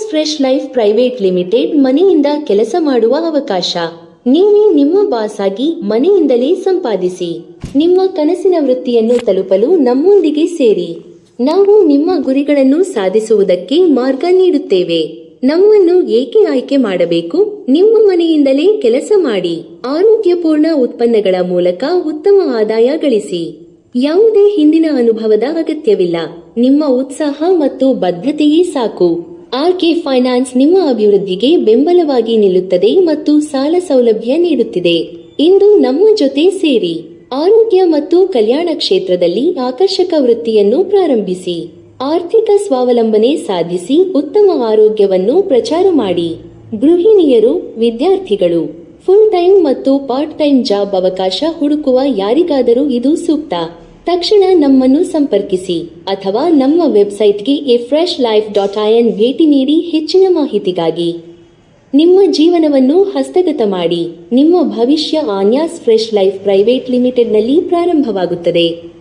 ಆನ್ಯಾಸ್ fresh life private limited ಮನೆಯಿಂದ ಕೆಲಸ ಮಾಡುವ ಅವಕಾಶ. ನೀವೇ ನಿಮ್ಮ ಬಾಸ್ ಆಗಿ ಮನೆಯಿಂದಲೇ ಸಂಪಾದಿಸಿ. ನಿಮ್ಮ ಕನಸಿನ ವೃತ್ತಿಯನ್ನು ತಲುಪಲು ನಮ್ಮೊಂದಿಗೆ ಸೇರಿ. ನಾವು ನಿಮ್ಮ ಗುರಿಗಳನ್ನು ಸಾಧಿಸುವುದಕ್ಕೆ ಮಾರ್ಗ ನೀಡುತ್ತೇವೆ. ನಮ್ಮನ್ನು ಏಕೆ ಆಯ್ಕೆ ಮಾಡಬೇಕು? ನಿಮ್ಮ ಮನೆಯಿಂದಲೇ ಕೆಲಸ ಮಾಡಿ ಆರೋಗ್ಯಪೂರ್ಣ ಉತ್ಪನ್ನಗಳ ಮೂಲಕ ಉತ್ತಮ ಆದಾಯ ಗಳಿಸಿ. ಯಾವುದೇ ಹಿಂದಿನ ಅನುಭವದ ಅಗತ್ಯವಿಲ್ಲ. ನಿಮ್ಮ ಉತ್ಸಾಹ ಮತ್ತು ಬದ್ಧತೆಯೇ ಸಾಕು. ಆರ್ಕೆ ಫೈನಾನ್ಸ್ ನಿಮ್ಮ ಅಭಿವೃದ್ಧಿಗೆ ಬೆಂಬಲವಾಗಿ ನಿಲ್ಲುತ್ತದೆ ಮತ್ತು ಸಾಲ ಸೌಲಭ್ಯ ನೀಡುತ್ತಿದೆ. ಇಂದು ನಮ್ಮ ಜೊತೆ ಸೇರಿ ಆರೋಗ್ಯ ಮತ್ತು ಕಲ್ಯಾಣ ಕ್ಷೇತ್ರದಲ್ಲಿ ಆಕರ್ಷಕ ವೃತ್ತಿಯನ್ನು ಪ್ರಾರಂಭಿಸಿ. ಆರ್ಥಿಕ ಸ್ವಾವಲಂಬನೆ ಸಾಧಿಸಿ ಉತ್ತಮ ಆರೋಗ್ಯವನ್ನು ಪ್ರಚಾರ ಮಾಡಿ. ಗೃಹಿಣಿಯರು, ವಿದ್ಯಾರ್ಥಿಗಳು, ಫುಲ್ ಟೈಮ್ ಮತ್ತು ಪಾರ್ಟ್ ಟೈಮ್ ಜಾಬ್ ಅವಕಾಶ ಹುಡುಕುವ ಯಾರಿಗಾದರೂ ಇದು ಸೂಕ್ತ. ತಕ್ಷಣ ನಮ್ಮನ್ನು ಸಂಪರ್ಕಿಸಿ ಅಥವಾ ನಮ್ಮ ವೆಬ್ಸೈಟ್ಗೆ afreshlife.in ಭೇಟಿ ನೀಡಿ ಹೆಚ್ಚಿನ ಮಾಹಿತಿಗಾಗಿ. ನಿಮ್ಮ ಜೀವನವನ್ನು ಹಸ್ತಗತ ಮಾಡಿ. ನಿಮ್ಮ ಭವಿಷ್ಯ ಆನ್ಯಾಸ್ ಫ್ರೆಶ್ ಲೈಫ್ ಪ್ರೈವೇಟ್ ಲಿಮಿಟೆಡ್ನಲ್ಲಿ ಪ್ರಾರಂಭವಾಗುತ್ತದೆ.